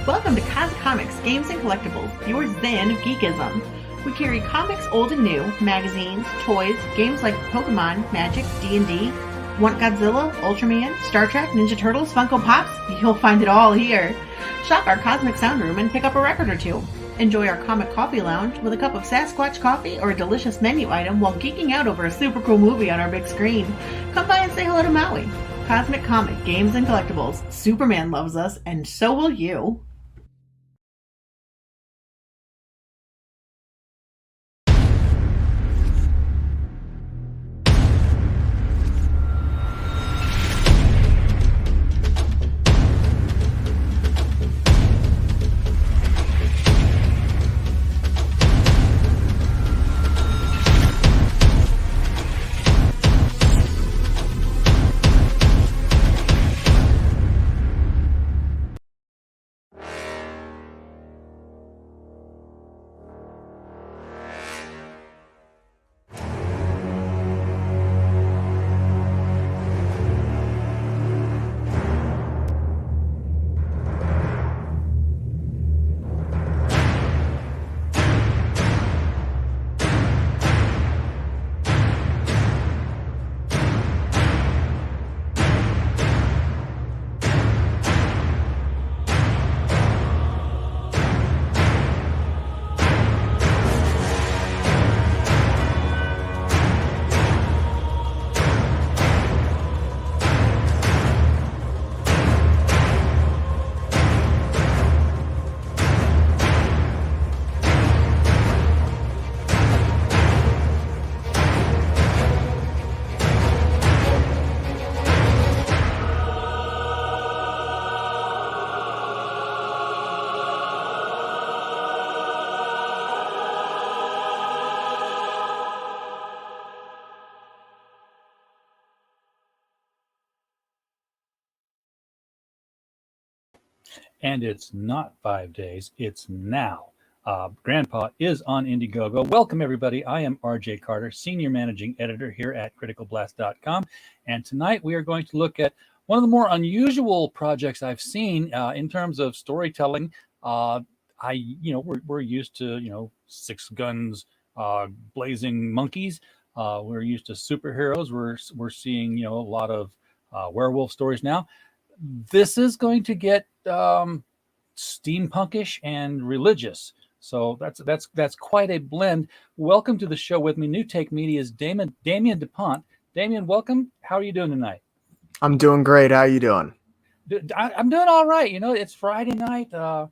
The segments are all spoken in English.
Welcome to Cos Comics, Games and Collectibles, your zen of geekism. We carry comics old and new, magazines, toys, games like Pokemon, Magic, D&D. Want Godzilla, Ultraman, Star Trek, Ninja Turtles, Funko Pops? You'll find it all here. Shop our Cosmic Sound Room and pick up a record or two. Enjoy our Comic Coffee Lounge with a cup of Sasquatch coffee or a delicious menu item while geeking out over a super cool movie on our big screen. Come by and say hello to Maui. Cosmic Comic, Games and Collectibles. Superman loves us, and so will you. And it's not 5 days, it's now. Grandpa is on Indiegogo. Welcome, everybody. I am RJ Carter, Senior Managing Editor here at criticalblast.com. And tonight we are going to look at one of the more unusual projects I've seen in terms of storytelling. We're used to, six guns, blazing monkeys. We're used to superheroes. We're seeing, a lot of werewolf stories now. This is going to get steampunkish and religious. So that's quite a blend. Welcome to the show with me. New Take Media's Damian DuPont. Damian, welcome. How are you doing tonight? I'm doing great. How are you doing? I'm doing all right. It's Friday night. I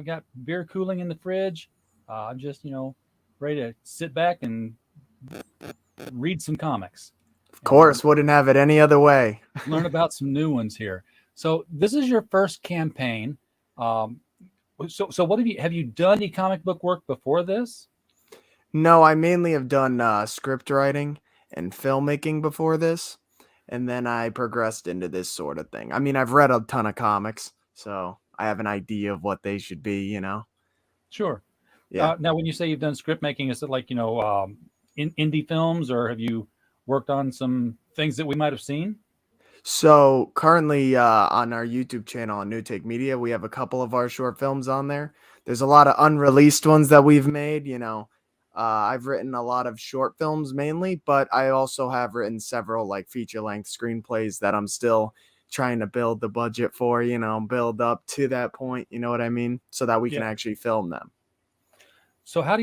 got beer cooling in the fridge. I'm just ready to sit back and read some comics. Of course, wouldn't have it any other way. Learn about some new ones here. So this is your first campaign. So what have you done any comic book work before this? No, I mainly have done script writing and filmmaking before this, and then I progressed into this sort of thing. I mean, I've read a ton of comics, so I have an idea of what they should be, Sure. Yeah. Now, when you say you've done script making, is it like, indie films, or have you worked on some things that we might have seen? So currently on our YouTube channel on New Take Media, we have a couple of our short films on there. There's a lot of unreleased ones that we've made, I've written a lot of short films mainly, but I also have written several like feature-length screenplays that I'm still trying to build the budget for, build up to that point, you know what I mean? So that we can actually film them. So how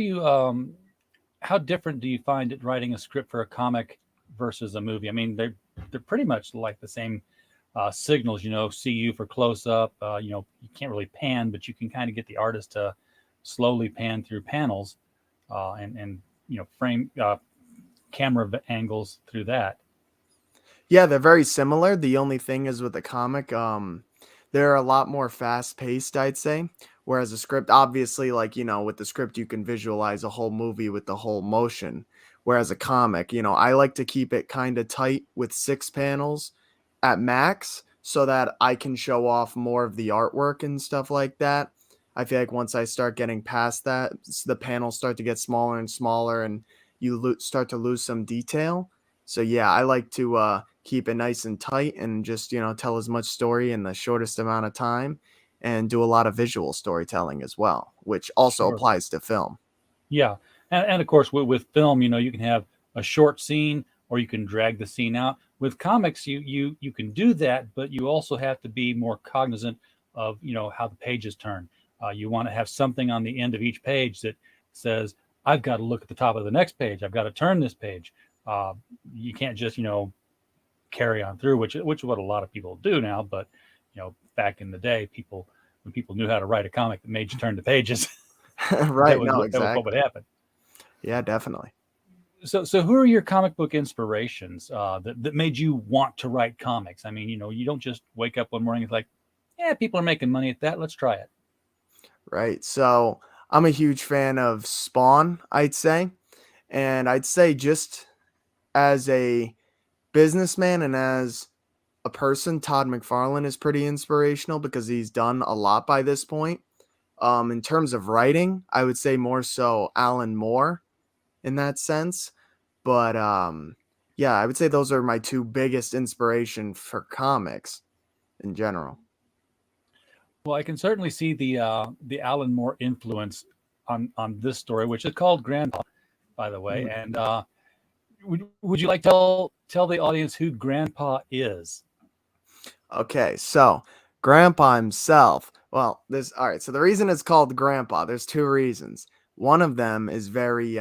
different do you find it writing a script for a comic versus a movie? I mean, they're pretty much like the same signals, see you for close up, you can't really pan, but you can kind of get the artist to slowly pan through panels and frame camera angles through that. Yeah, they're very similar. The only thing is with the comic, they're a lot more fast paced, I'd say. Whereas a script, obviously, like, with the script, you can visualize a whole movie with the whole motion. Whereas a comic, I like to keep it kind of tight with 6 panels at max so that I can show off more of the artwork and stuff like that. I feel like once I start getting past that, the panels start to get smaller and smaller and you start to lose some detail. So yeah, I like to keep it nice and tight and just, tell as much story in the shortest amount of time. and do a lot of visual storytelling as well, which also Sure. applies to film. Yeah, and of course with film, you can have a short scene or you can drag the scene out. With comics, you can do that, but you also have to be more cognizant of how the pages turn. You want to have something on the end of each page that says, "I've got to look at the top of the next page. I've got to turn this page." Uh, you can't just carry on through, which is what a lot of people do now. But back in the day, when people knew how to write a comic that made you turn the pages, Right. No, that was what would exactly. happen. Yeah, definitely. So who are your comic book inspirations that made you want to write comics? I mean, you don't just wake up one morning and like, yeah, people are making money at that. Let's try it. Right. So I'm a huge fan of Spawn, I'd say. And I'd say just as a businessman and as a person, Todd McFarlane is pretty inspirational because he's done a lot by this point. In terms of writing, I would say more so Alan Moore in that sense. But yeah, I would say those are my two biggest inspiration for comics in general. Well, I can certainly see the Alan Moore influence on this story, which is called Grandpa, by the way. Mhm. And would you like to tell the audience who Grandpa is? Okay, so Grandpa himself. Well, there's all right. So the reason it's called Grandpa, there's two reasons. One of them is very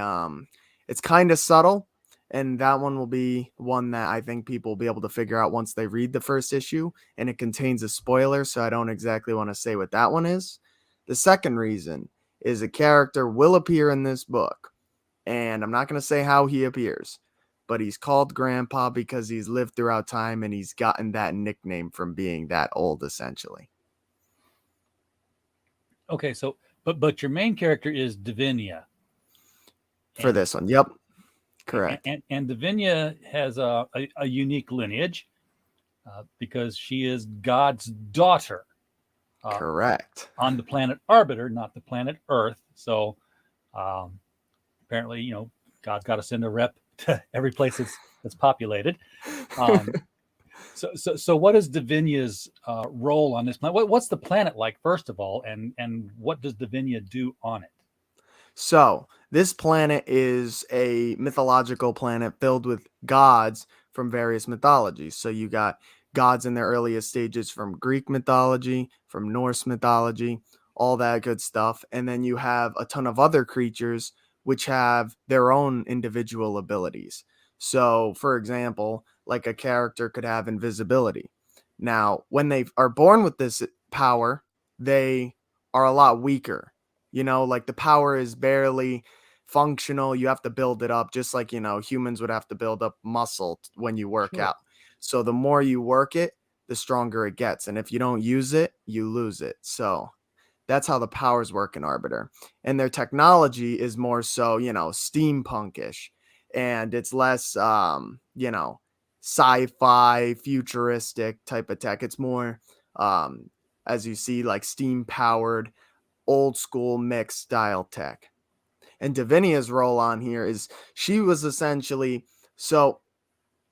it's kind of subtle, and that one will be one that I think people will be able to figure out once they read the first issue, and it contains a spoiler, so I don't exactly want to say what that one is. The second reason is a character will appear in this book, and I'm not going to say how he appears, but he's called Grandpa because he's lived throughout time and he's gotten that nickname from being that old, essentially. Okay, so but your main character is Davinia, For and this one. Yep, correct. and Davinia has a unique lineage because she is God's daughter uh, Correct. on the planet Arbiter, not the planet Earth. So um, apparently, God's got to send a rep to every place that's populated. Um, so what is Davinia's role on this planet? What's the planet like, first of all, and what does Davinia do on it? So, this planet is a mythological planet filled with gods from various mythologies. So, you got gods in their earliest stages from Greek mythology, from Norse mythology, all that good stuff. And then you have a ton of other creatures which have their own individual abilities. So, for example, like a character could have invisibility. Now, when they are born with this power, they are a lot weaker. Like the power is barely functional. You have to build it up just like, humans would have to build up muscle when you work Sure. out. So the more you work it, the stronger it gets. And if you don't use it, you lose it. So that's how the powers work in Arbiter. And their technology is more so, steampunkish. And it's less sci-fi, futuristic type of tech. It's more as you see, like steam powered old school mixed style tech. And Davinia's role on here is she was essentially so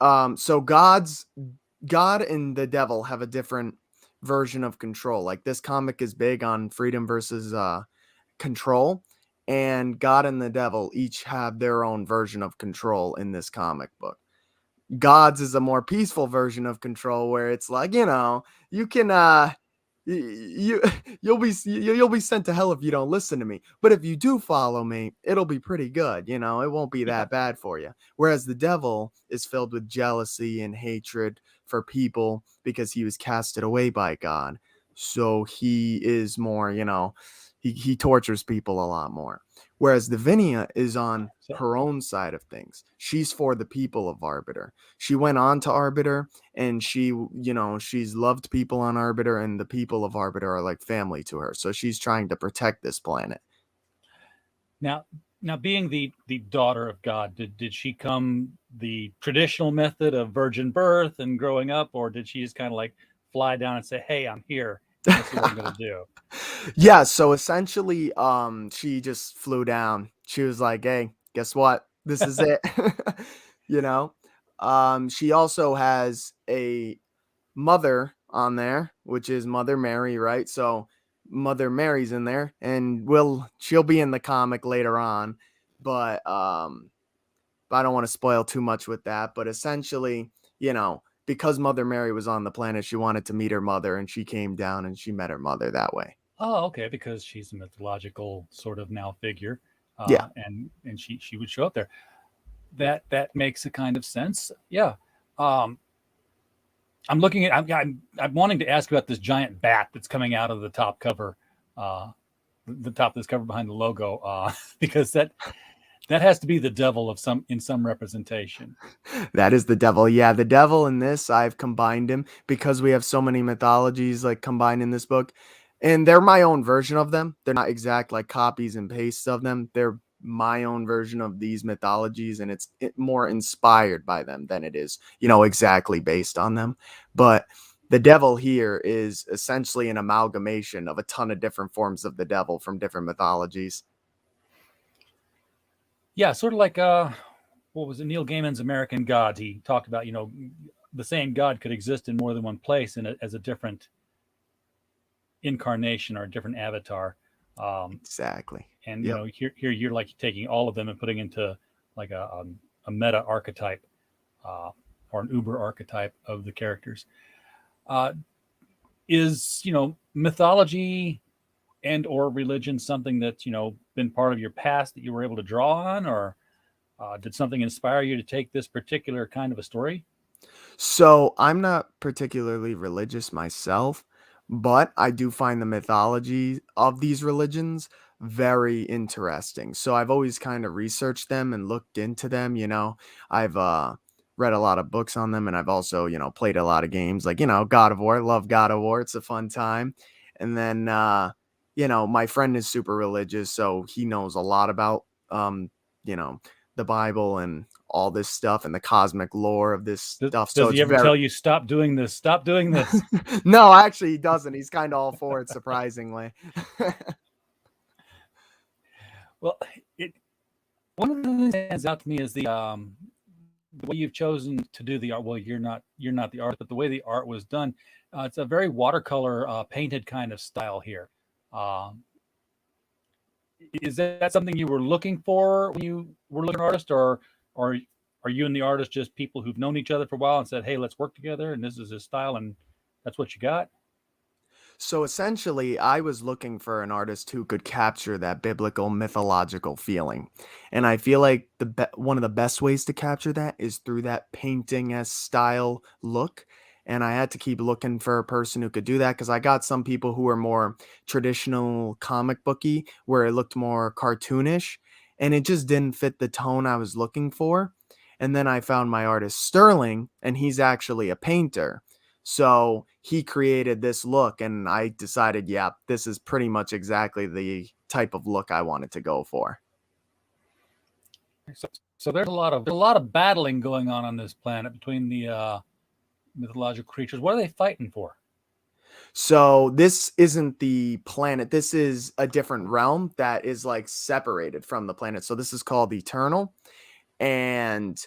so God and the devil have a different version of control. Like this comic is big on freedom versus control, and God and the devil each have their own version of control in this comic book. God's is a more peaceful version of control where it's like, you can you you'll be sent to hell if you don't listen to me. But if you do follow me, it'll be pretty good. It won't be Yeah. that bad for you. Whereas the devil is filled with jealousy and hatred for people because he was casted away by God. So he is more, he tortures people a lot more. Whereas Davinia is on So her own side of things. She's for the people of Arbiter. She went on to Arbiter and she's loved people on Arbiter, and the people of Arbiter are like family to her. So she's trying to protect this planet. now, being the daughter of God, did she come the traditional method of virgin birth and growing up, or did she just kind of like fly down and say, "Hey, I'm here, and this is what I'm going to do"? Yeah, so essentially she just flew down. She was like, "Hey, guess what? This is it." you know. She also has a mother on there, which is Mother Mary, right? So Mother Mary's in there, and she'll be in the comic later on, but I don't want to spoil too much with that. But essentially, because Mother Mary was on the planet, she wanted to meet her mother, and she came down and she met her mother that way. Oh, okay, because she's a mythological sort of now figure, Yeah. and she would show up there. That makes a kind of sense. Yeah. Um, I'm looking at. I'm wanting to ask about this giant bat that's coming out of the top cover, uh, the top of this cover behind the logo, because that has to be the devil of some representation. That is the devil. Yeah, the devil in this, I've combined him because we have so many mythologies like combined in this book. And they're my own version of them. They're not exact like copies and pastes of them. They're my own version of these mythologies, and it's more inspired by them than it is, exactly based on them. But the devil here is essentially an amalgamation of a ton of different forms of the devil from different mythologies. Yeah, sort of like what was it? Neil Gaiman's American Gods. He talked about the same God could exist in more than one place as a different incarnation or a different avatar. Exactly. And Yep. here you're like taking all of them and putting into like a meta archetype or an uber archetype of the characters. Uh, is mythology and or religion something that's been part of your past that you were able to draw on, or did something inspire you to take this particular kind of a story? So I'm not particularly religious myself, but I do find the mythology of these religions very interesting. So I've always kind of researched them and looked into them. I've read a lot of books on them, and I've also, played a lot of games like, God of War. Love God of War. It's a fun time. And then, my friend is super religious, so he knows a lot about, you know, the Bible and all this stuff and the cosmic lore of this stuff. So Does he it's ever very tell you stop doing this? Stop doing this. no, actually he doesn't. He's kind of all for it, surprisingly. Well, it one of the things that stands out to me is the way you've chosen to do the art. Well, you're not the artist, but the way the art was done, it's a very watercolor painted kind of style here. Um, is that something you were looking for when you were looking at an artist, or are you and the artist just people who've known each other for a while and said, "Hey, let's work together," and this is his style, and that's what you got? So essentially, I was looking for an artist who could capture that biblical mythological feeling. And I feel like one of the best ways to capture that is through that painting as style look. And I had to keep looking for a person who could do that because I got some people who were more traditional comic booky, where it looked more cartoonish, and it just didn't fit the tone I was looking for. And then I found my artist Sterling, and he's actually a painter. So he created this look, and I decided, yeah, this is pretty much exactly the type of look I wanted to go for. So there's a lot of battling going on this planet between the mythological creatures. What are they fighting for? So this isn't the planet. This is a different realm that is like separated from the planet. So this is called Eternal. And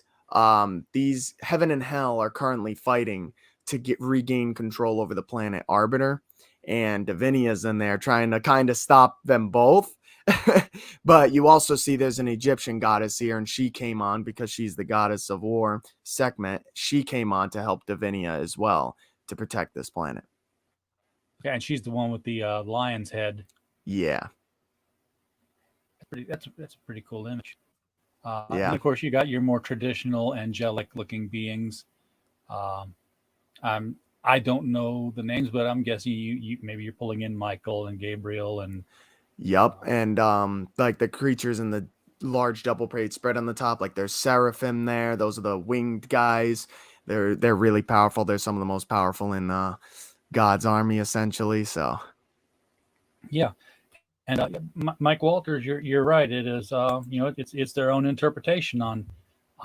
these heaven and hell are currently fighting to regain control over the planet Arbiter, and Davinia's in there trying to kind of stop them both. But you also see there's an Egyptian goddess here, and she came on because she's the goddess of war. Sekhmet, she came on to help Davinia as well to protect this planet. Yeah, and she's the one with the lion's head. Yeah, That's a pretty cool image. And yeah. of course, you got your more traditional angelic looking beings. Um, I don't know the names, but I'm guessing you maybe you're pulling in Michael and Gabriel and Yup, and like the creatures in the large double plate spread on the top, like there's seraphim there. Those are the winged guys. They're really powerful. They're some of the most powerful in God's army, essentially. So yeah. And Mike Walters, you're right. It is it's their own interpretation on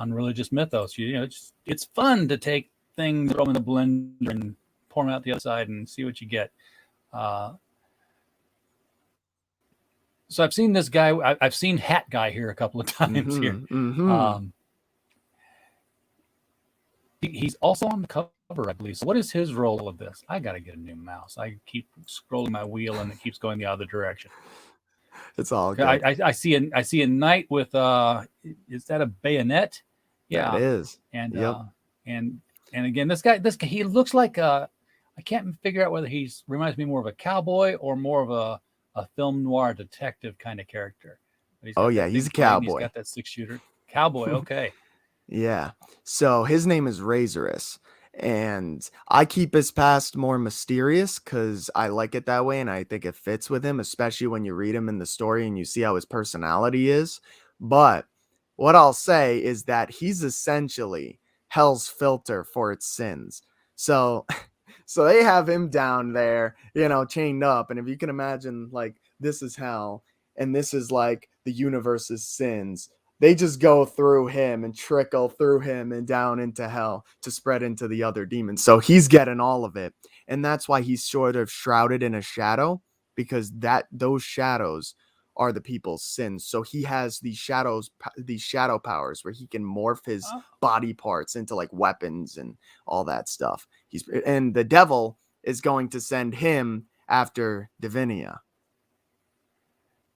religious mythos. It's fun to take things, throw them in a blender, and pour them out the other side and see what you get. Uh, so I've seen this guy. I've seen Hat Guy here a couple of times here. mm-hmm. He's also on the cover cover, I believe. So what is his role of this? I got to get a new mouse. I keep scrolling my wheel and it keeps going the other direction. It's all I, good. I, I see a knight with is that a bayonet? That Yeah, is. and Yep. and and again, this guy, he looks like I can't figure out whether he's reminds me more of a cowboy or more of a film noir detective kind of character. But he's Oh got yeah, that he's a big blade and he's cowboy. got that 6 shooter. Cowboy, okay. Yeah. So his name is Razorus. And I keep his past more mysterious because I like it that way and I think it fits with him, especially when you read him in the story and you see how his personality is. But what I'll say is that he's essentially hell's filter for its sins. So so they have him down there, chained up. And if you can imagine, like, this is hell and this is like the universe's sins, they just go through him and trickle through him and down into hell to spread into the other demons. So he's getting all of it. And that's why he's sort of shrouded in a shadow, because those shadows are the people's sins. So he has these shadow powers where he can morph his Oh, body parts into like weapons and all that stuff. And the devil is going to send him after Divinia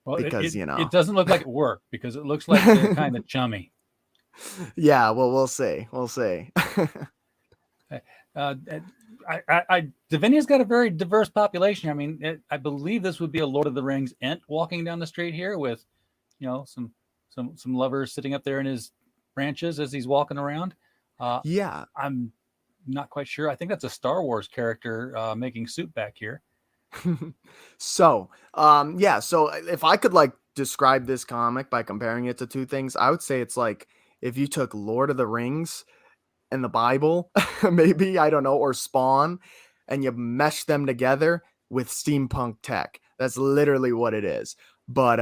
well, because, it doesn't look like it worked because it looks like they're kind of chummy. Yeah, well, we'll see. We'll see. Uh, Divinia's got a very diverse population. I mean, I believe this would be a Lord of the Rings Ent walking down the street here with, some lovers sitting up there in his branches as he's walking around. Yeah. I'm not quite sure. I think that's a Star Wars character making soup back here. So if I could like describe this comic by comparing it to two things, I would say it's like if you took Lord of the Rings and the Bible, maybe, I don't know, or Spawn, and you mesh them together with steampunk tech. That's literally what it is. But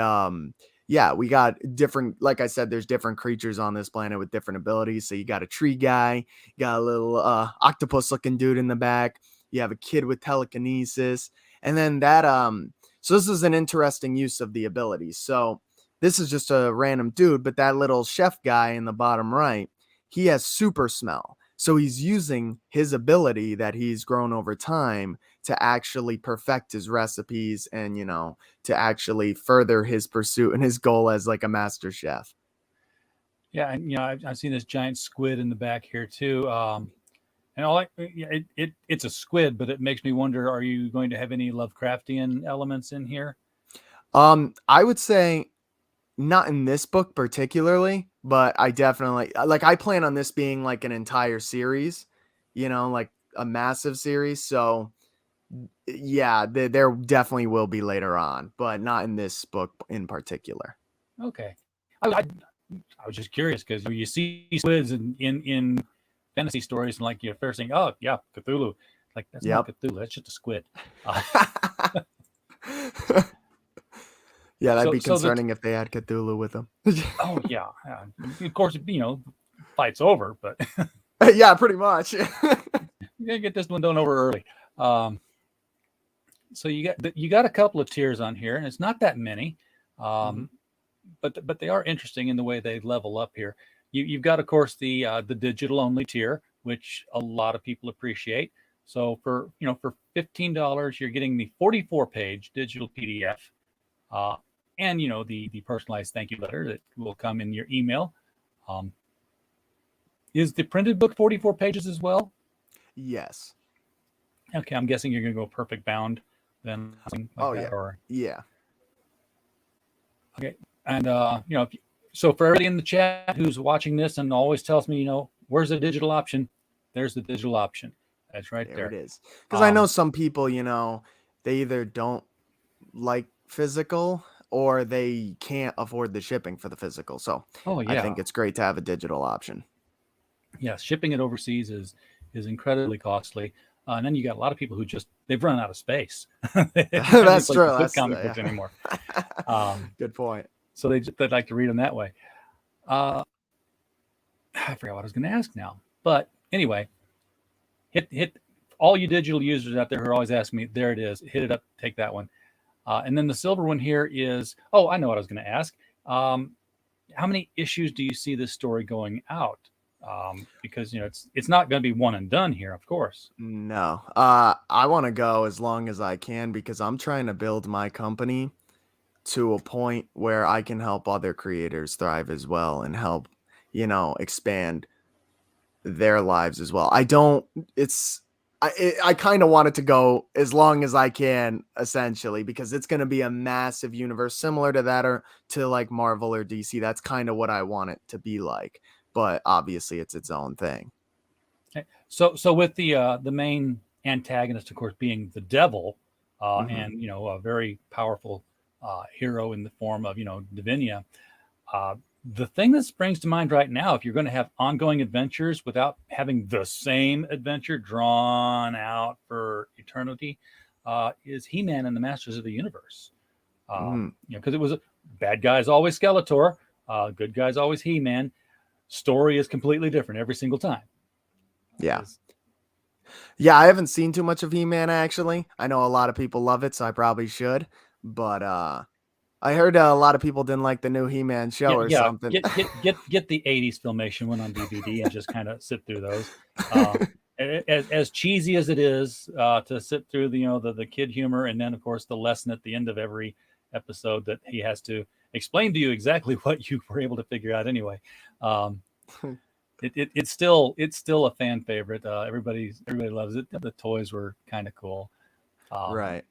yeah, we got different, like I said, there's different creatures on this planet with different abilities. So you got a tree guy, you got a little octopus looking dude in the back, you have a kid with telekinesis, and then so this is an interesting use of the abilities. So this is just a random dude, but that little chef guy in the bottom right, he has super smell. So he's using his ability that he's grown over time to actually perfect his recipes and, to actually further his pursuit and his goal as like a master chef. Yeah, and I've seen this giant squid in the back here too. And it's a squid, but it makes me wonder: are you going to have any Lovecraftian elements in here? I would say not in this book particularly, but I definitely like I plan on this being like an entire series, like a massive series. So yeah, there definitely will be later on, but not in this book in particular. Okay, I was just curious because you see squids in fantasy stories, and like you first think, oh yeah, Cthulhu. Like that's not Yep. Cthulhu. That's just a squid. Uh, Yeah, that'd so be so the concerning if they had Cthulhu with them. oh yeah, of course fight's over, but Yeah, pretty much. you gotta get this one done over early. Um, so you got a couple of tiers on here, and it's not that many, Mhm. but they are interesting in the way they level up here. You've got, of course, the digital only tier, which a lot of people appreciate. So for $15, you're getting the 44-page digital PDF, uh, and the personalized thank you letter that will come in your email. Um, is the printed book 44 pages as well? Yes. Okay, I'm guessing you're going to go perfect bound then, something like Oh that, yeah. or Yeah. okay. And so for everybody in the chat who's watching this and always tells me, where's the digital option? There's the digital option. That's right There it there. is. Because I know some people, they either don't like physical or they can't afford the shipping for the physical. So Oh I yeah, think it's great to have a digital option. yeah. Shipping it overseas is incredibly costly. And then you got a lot of people who they've run out of space. They don't have any That's place to true. put That's comic books yeah. anymore. Um, Good point. so they'd like to read them that way. Uh, I forgot what I was going to ask now. But anyway, hit all you digital users out there who are always asking me. There it is. Hit it up. Take that one. And then the silver one here is. Oh, I know what I was going to ask. How many issues do you see this story going out? because it's not going to be one and done here, of course. No. I want to go as long as I can because I'm trying to build my company to a point where I can help other creators thrive as well and help, expand their lives as well. I don't it's I kind of want it to go as long as I can essentially because it's going to be a massive universe similar to that or to like Marvel or DC. That's kind of what I want it to be like, but obviously it's its own thing. Okay. So with the main antagonist, of course, being the devil, Mhm. and a very powerful hero in the form of Divinia. The thing that springs to mind right now, if you're going to have ongoing adventures without having the same adventure drawn out for eternity, is He-Man and the Masters of the Universe. Mhm. Because it was bad guys always Skeletor, good guys always He-Man. Story is completely different every single time. Yeah. Is Yeah, I haven't seen too much of He-Man actually. I know a lot of people love it, so I probably should. But I heard a lot of people didn't like the new He-Man show or yeah, something. get the '80s filmation one on DVD and just kind of sit through those. Uh, as cheesy as it is to sit through the kid humor, and then of course the lesson at the end of every episode that he has to explain to you exactly what you were able to figure out anyway. Um, it's still a fan favorite. Everybody loves it. The toys were kind of cool. Um, Right.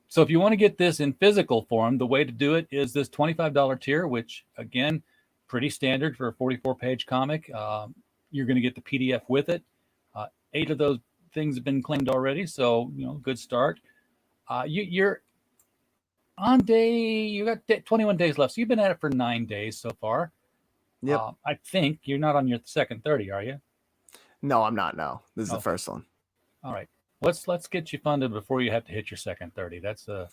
so if you want to get this in physical form, the way to do it is this $25 tier, which again, pretty standard for a 44-page comic. You're going to get the PDF with it. 8 of those things have been claimed already, so good start. You're on you got 21 days left, so you've been at it for 9 days so far. Yep. I think you're not on your second 30, are you? No, I'm not. No, this is the Okay, first one. all right. Let's get you funded before you have to hit your second 30. It's I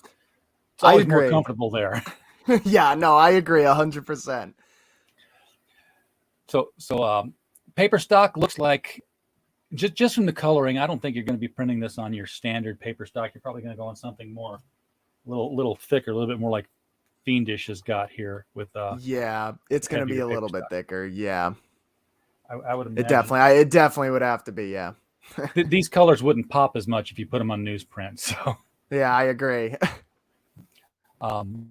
always more agree. comfortable there. Yeah, no, I agree 100%. So paper stock looks like just from the coloring. I don't think you're going to be printing this on your standard paper stock. You're probably going to go on something more, little thicker, a little bit more like Fiendish has got here with Yeah, it's gonna be heavier a paper little bit stock. thicker. Yeah, I would it imagine definitely, it definitely would have to be. Yeah, these colors wouldn't pop as much if you put them on newsprint. So, yeah, I agree. um,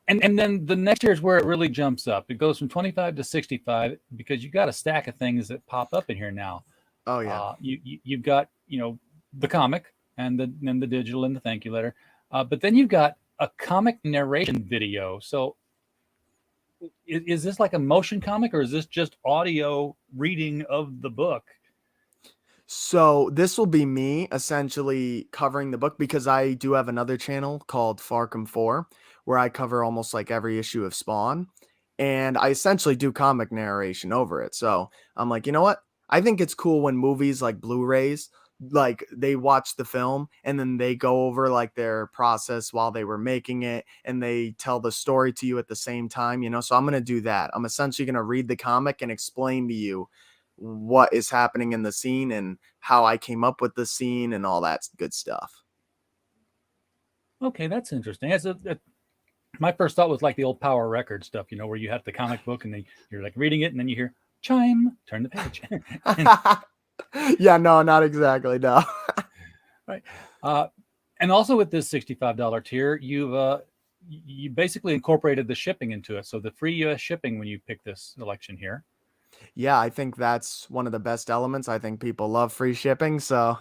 and then the next year is where it really jumps up. It goes from 25 to 65 because you got a stack of things that pop up in here now. Oh yeah. You've got the comic and the digital and the thank you letter, but then you've got a comic narration video. So is this like a motion comic or is this just audio reading of the book? So this will be me essentially covering the book because I do have another channel called Farcom 4 where I cover almost like every issue of Spawn and I essentially do comic narration over it. So I'm like, you know what? I think it's cool when movies like Blu-rays like they watch the film and then they go over like their process while they were making it and they tell the story to you at the same time. So I'm going to do that. I'm essentially going to read the comic and explain to you what is happening in the scene and how I came up with the scene and all that good stuff. Okay, that's interesting. My first thought was like the old Power Record stuff, where you have the comic book and then you're like reading it and then you hear chime, turn the page. and, Yeah, no, not exactly. No. right. And also with this $65 tier, you basically incorporated the shipping into it. So the free US shipping when you pick this selection here. Yeah, I think that's one of the best elements. I think people love free shipping. So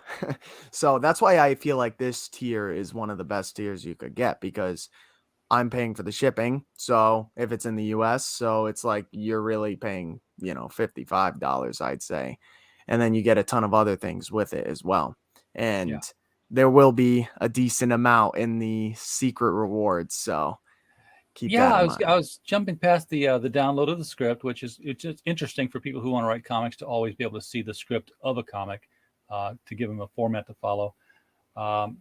so that's why I feel like this tier is one of the best tiers you could get because I'm paying for the shipping. So if it's in the US, so it's like you're really paying, $55, I'd say. And then you get a ton of other things with it as well. Yeah. And there will be a decent amount in the secret rewards. So keep Yeah, that in I mind. was jumping past the download of the script, which is it's just interesting for people who want to write comics to always be able to see the script of a comic, to give them a format to follow. Um,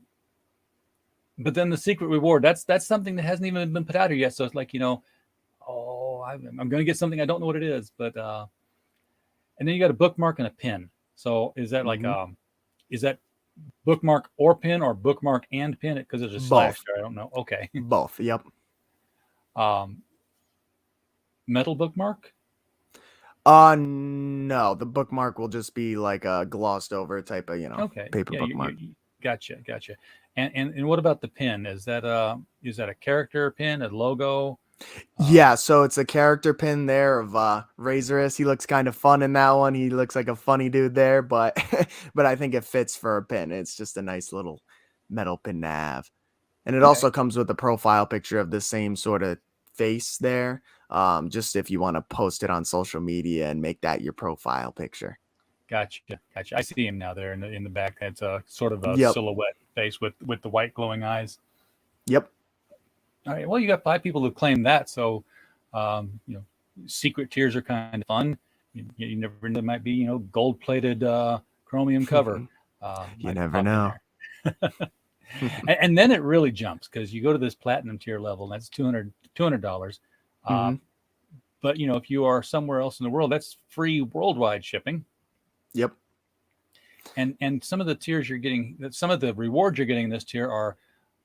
but then the secret reward, that's something that hasn't even been put out here yet. So it's like, oh, I'm going to get something I don't know what it is, but and then you got a bookmark and a pin. So is that like Mhm. is that bookmark or pin or bookmark and pin? Because there's a slash Both. there. I don't know. Okay. Both. Yep. um, Metal bookmark. No, the bookmark will just be like a glossed over type of, Okay. paper Yeah, bookmark. gotcha. And what about the pin? Is that a character pin, a logo? Yeah, so it's a character pin there of Razorus. He looks kind of fun in that one. He looks like a funny dude there, but but I think it fits for a pin. It's just a nice little metal pin to have. And it Okay. also comes with a profile picture of the same sort of face there. Just if you want to post it on social media and make that your profile picture. Gotcha. I see him now there in the back. It's a sort of a Yep. silhouette face with the white glowing eyes. Yep. All right. Well, you got five people who claim that. So, you know, secret tiers are kind of fun. You never know. There might be, gold plated chromium cover You might never pop in know. there. And then it really jumps because you go to this platinum tier level, and that's $200. Uh, hmm but if you are somewhere else in the world, that's free worldwide shipping. Yep. And some of the tiers you're getting, some of the rewards you're getting in this tier are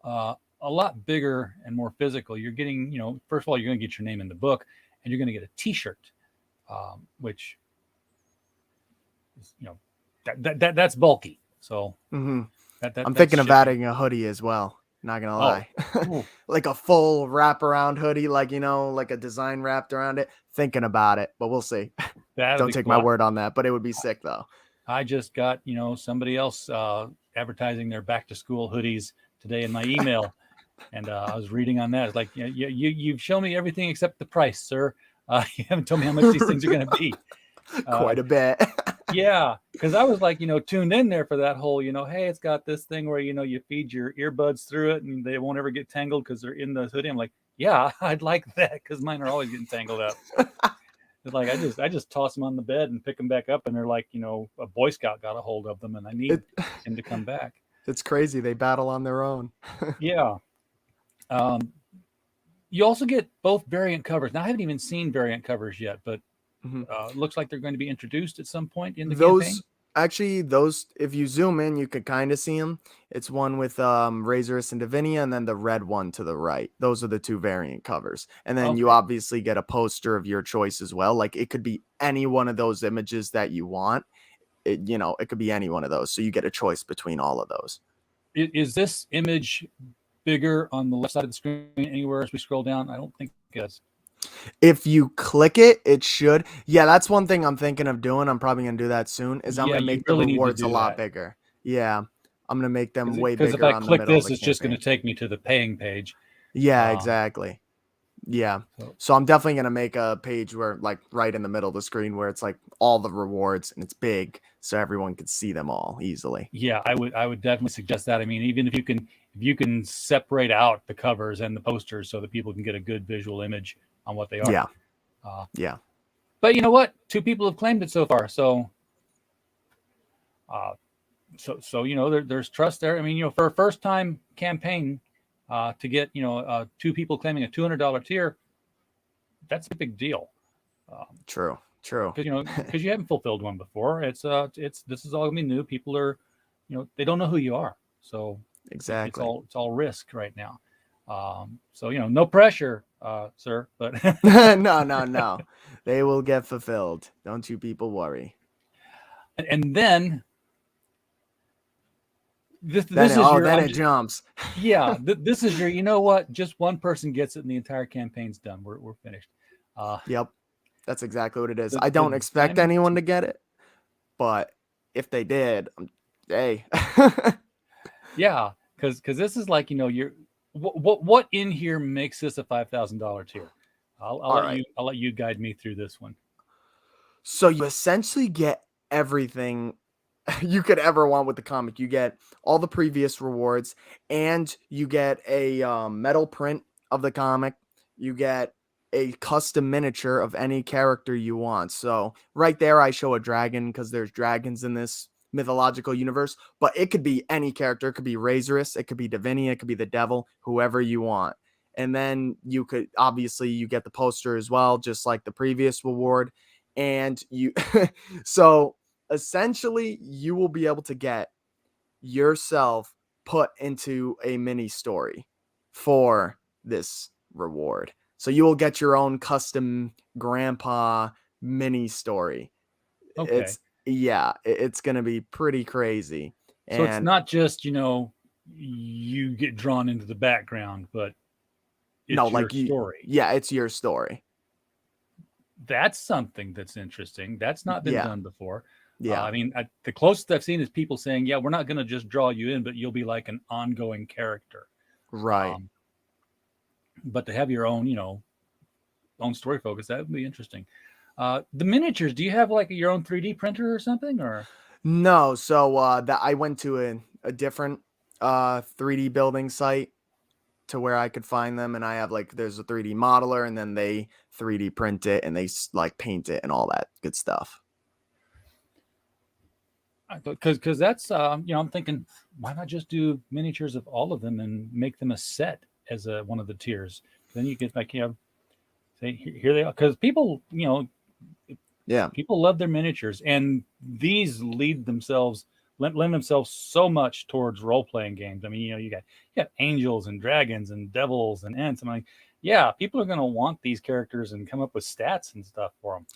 a lot bigger and more physical. You're getting, first of all, you're going to get your name in the book, and you're going to get a T-shirt, which is, that's bulky. So hmm I'm that's thinking of shipping. adding a hoodie as well. Not gonna Oh, lie. ooh, Like a full wraparound hoodie, like like a design wrapped around it. Thinking about it, but we'll see. that'll Don't be take cool. my word on that, but it would be sick though. I just got somebody else advertising their back to school hoodies today in my email, and I was reading on that. It's like, you've shown me everything except the price, sir. You haven't told me how much these things are going to be. Quite a bit. Yeah, because I was like, tuned in there for that whole, hey, it's got this thing where you feed your earbuds through it and they won't ever get tangled because they're in the hoodie. I'm like, yeah, I'd like that because mine are always getting tangled up. It's like I just toss them on the bed and pick them back up, and they're like, a Boy Scout got a hold of them, and I need it him to come back. it's crazy. They battle on their own. Yeah. Um, you also get both variant covers. Now I haven't even seen variant covers yet, but Mhm. it looks like they're going to be introduced at some point in the campaign. Those those if you zoom in, you could kind of see them. It's one with Razorus and Divinia, and then the red one to the right. Those are the two variant covers. And then you Okay. obviously get a poster of your choice as well. Like it could be any one of those images that you want. It could be any one of those. So you get a choice between all of those. Is this image bigger on the left side of the screen anywhere as we scroll down? I don't think it is. If you click it, it should. Yeah, that's one thing I'm thinking of doing. I'm probably gonna do that soon. Is I'm Yeah, gonna you make the really need to rewards a do lot that. bigger. Yeah, I'm gonna make them way Because if bigger I on the click middle of this, the it's just going to campaign. take me to the paying page. Yeah, Um, exactly. Yeah. so So I'm definitely gonna make a page where like right in the middle of the screen where it's like all the rewards and it's big so everyone can see them all easily. yeah, I would definitely suggest that. I mean, even if you can separate out the covers and the posters so that people can get a good visual image on what they are. Yeah. Uh, Yeah. but you know what? Two people have claimed it so far, uh, so there's trust there. I mean, for a first time campaign, to get two people claiming a $200 tier, that's a big deal. Um, True. True. because you haven't fulfilled one before. It's this is all gonna be new. People are, they don't know who you are, so it's Exactly. all risk right now. So no pressure, sir, but No, no, no. They will get fulfilled. Don't you people worry. and then this Then this is your then it jumps. yeah, this is your, what, just one person gets it and the entire campaign's done. We're finished. Uh, Yep. That's exactly what it is. the I the don't expect diamond anyone tier. to get it, but if they did, hey. Yeah, because this is like, you're what in here makes this a $5,000 tier? I'll All let right. you guide me through this one. So you essentially get everything you could ever want with the comic. You get all the previous rewards, and you get a metal print of the comic. You get a custom miniature of any character you want. So right there, I show a dragon because there's dragons in this mythological universe. But it could be any character. It could be Razorus. It could be Divinia. It could be the devil. Whoever you want. And then you could obviously you get the poster as well, just like the previous reward. And you so essentially you will be able to get yourself put into a mini story for this reward. So you will get your own custom grandpa mini story. Okay. It's gonna be pretty crazy. So it's And not just, you get drawn into the background, but no, it's your like story. it's your story. That's something that's interesting. That's not been Yeah. done before. Yeah. I mean, the closest I've seen is people saying, yeah, we're not going to just draw you in, but you'll be like an ongoing character. Right. But to have your own, own story focus, that would be interesting. The miniatures, do you have like your own 3D printer or something, or? No, so that I went to a different 3D building site to where I could find them, and I have like there's a 3D modeler, and then they 3D print it and they like paint it and all that good stuff. Because that's I'm thinking, why not just do miniatures of all of them and make them a set as one of the tiers? Then you get like say here they are, because people Yeah. people love their miniatures, and these lend themselves so much towards role playing games. I mean, you got angels and dragons and devils and ents. I'm like, yeah, people are going to want these characters and come up with stats and stuff for them.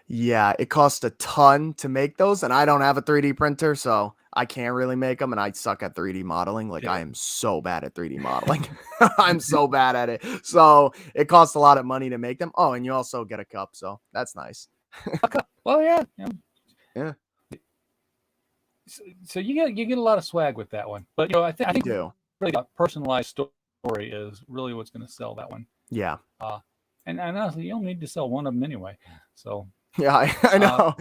Yeah, it costs a ton to make those, and I don't have a 3D printer, so I can't really make them, and I suck at 3D modeling. Like, I am so bad at 3D modeling. I'm so bad at it. So it costs a lot of money to make them. Oh, and you also get a cup, so that's nice. Well, yeah. Yeah. So you get a lot of swag with that one, but I think do. really a personalized story is really what's going to sell that one. Yeah. And honestly, you don't need to sell one of them anyway. So yeah, I know.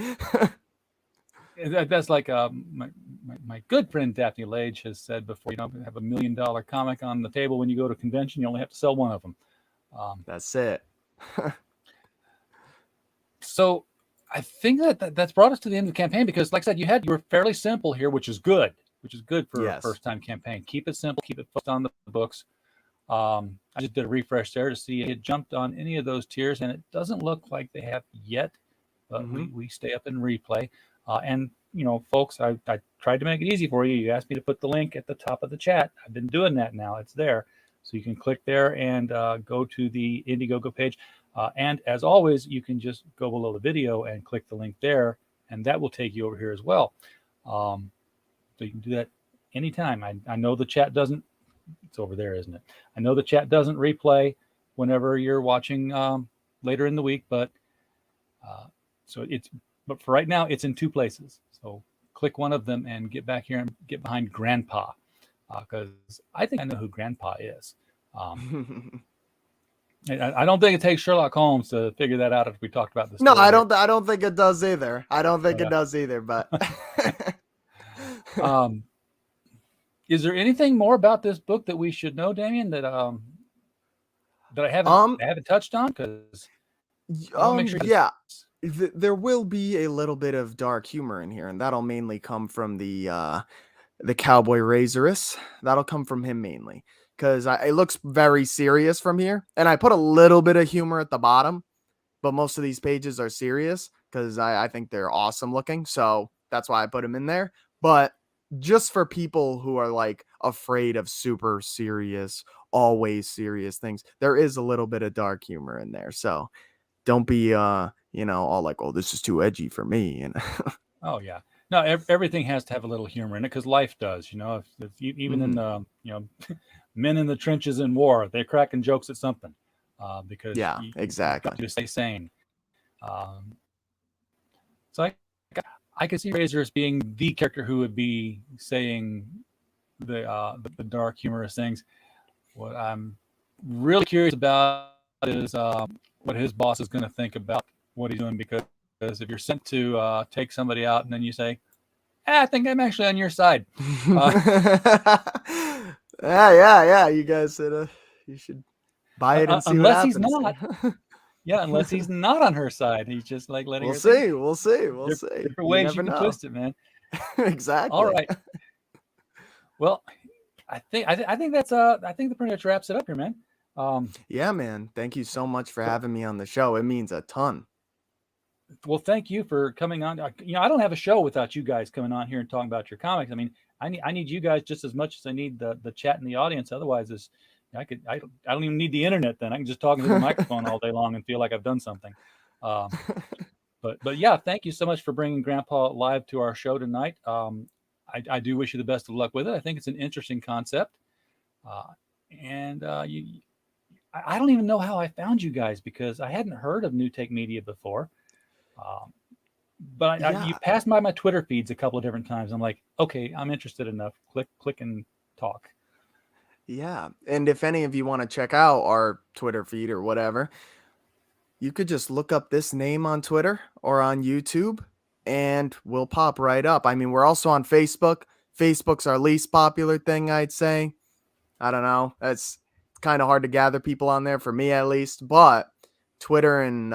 That's like my good friend Daphne Lage has said before. Have $1 million comic on the table when you go to a convention. You only have to sell one of them. That's it. So I think that's brought us to the end of the campaign, because, like I said, you were fairly simple here, which is good for a first time campaign. Keep it simple, keep it focused on the books. I just did a refresh there to see if it jumped on any of those tiers, and it doesn't look like they have yet, but we stay up and replay. And folks, I tried to make it easy for you. You asked me to put the link at the top of the chat. I've been doing that now. It's there. So you can click there and go to the Indiegogo page. And as always, you can just go below the video and click the link there, and that will take you over here as well. So you can do that anytime. I know the chat doesn't. It's over there, isn't it? I know the chat doesn't replay whenever you're watching later in the week, but but for right now, it's in two places. So click one of them and get back here and get behind Grandpa, because I think I know who Grandpa is. I don't think it takes Sherlock Holmes to figure that out if we talked about this. No, I don't think it does either. I don't think it does either, but is there anything more about this book that we should know, Damien, that I haven't touched on? Because there will be a little bit of dark humor in here, and that'll mainly come from the Cowboy Razorus. That'll come from him mainly, because it looks very serious from here, and I put a little bit of humor at the bottom, but most of these pages are serious because I think they're awesome looking, so that's why I put them in there. But just for people who are like afraid of super serious, always serious things, there is a little bit of dark humor in there, so don't be all like, oh, this is too edgy for me. And oh yeah, no, everything has to have a little humor in it, because life does. Even in the men in the trenches in war, they're cracking jokes at something, because exactly, you stay sane. So I could see Razor as being the character who would be saying the dark humorous things. What I'm really curious about is what his boss is going to think about what he's doing, because if you're sent to take somebody out and then you say, I think I'm actually on your side. Yeah. You guys said you should buy it and see what happens. Unless he's not. Yeah, unless he's not on her side. He's just like letting her see. We'll see. Different ways you can twist it, man. Exactly. All right. Well, I think that's I think that pretty much wraps it up here, man. Yeah, man. Thank you so much for having me on the show. It means a ton. Well, thank you for coming on. I don't have a show without you guys coming on here and talking about your comics. I mean, I need you guys just as much as I need the chat in the audience. Otherwise, I don't even need the internet then. I can just talk into the microphone all day long and feel like I've done something. But yeah, thank you so much for bringing Grandpa live to our show tonight. I do wish you the best of luck with it. I think it's an interesting concept. Uh, and I don't even know how I found you guys because I hadn't heard of New Take Media before. Um, but you Yeah. passed by my Twitter feeds a couple of different times. I'm like, okay, I'm interested enough. Click, and talk. Yeah. And if any of you want to check out our Twitter feed or whatever, you could just look up this name on Twitter or on YouTube and we'll pop right up. I mean, we're also on Facebook. Facebook's our least popular thing, I'd say. I don't know. It's kind of hard to gather people on there for me at least, but Twitter and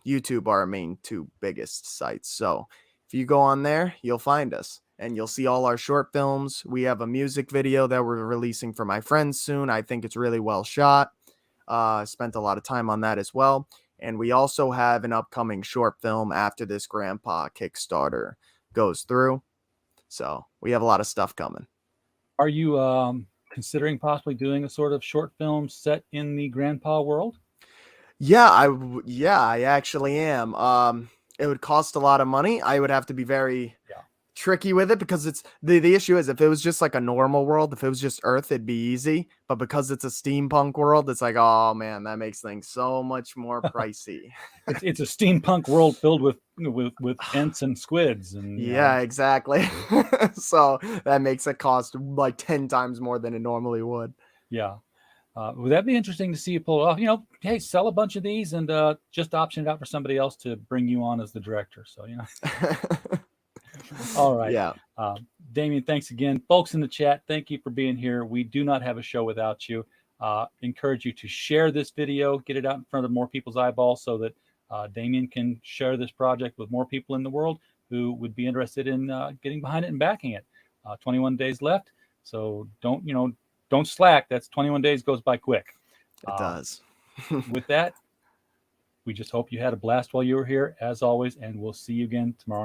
YouTube are our main two biggest sites. So if you go on there, you'll find us and you'll see all our short films. We have a music video that we're releasing for my friends soon. I think it's really well shot. Spent a lot of time on that as well. And we also have an upcoming short film after this Grandpa Kickstarter goes through. So we have a lot of stuff coming. Are you considering possibly doing a sort of short film set in the Grandpa world? Yeah, I actually am. It would cost a lot of money. I would have to be very Yeah. tricky with it because it's the issue is if it was just like a normal world, if it was just Earth, it'd be easy. But because it's a steampunk world, it's like, oh man, that makes things so much more pricey. It's a steampunk world filled with ents and squids and Yeah, exactly. So that makes it cost like 10 times more than it normally would. yeah. Would that be interesting to see you pull it off? Hey, sell a bunch of these and just option it out for somebody else to bring you on as the director. So, all right. Yeah. Damien, thanks again. Folks in the chat, thank you for being here. We do not have a show without you. Encourage you to share this video, get it out in front of more people's eyeballs so that Damien can share this project with more people in the world who would be interested in getting behind it and backing it. 21 days left. So don't slack. That's 21 days goes by quick. It does. With that, we just hope you had a blast while you were here, as always, and we'll see you again tomorrow night.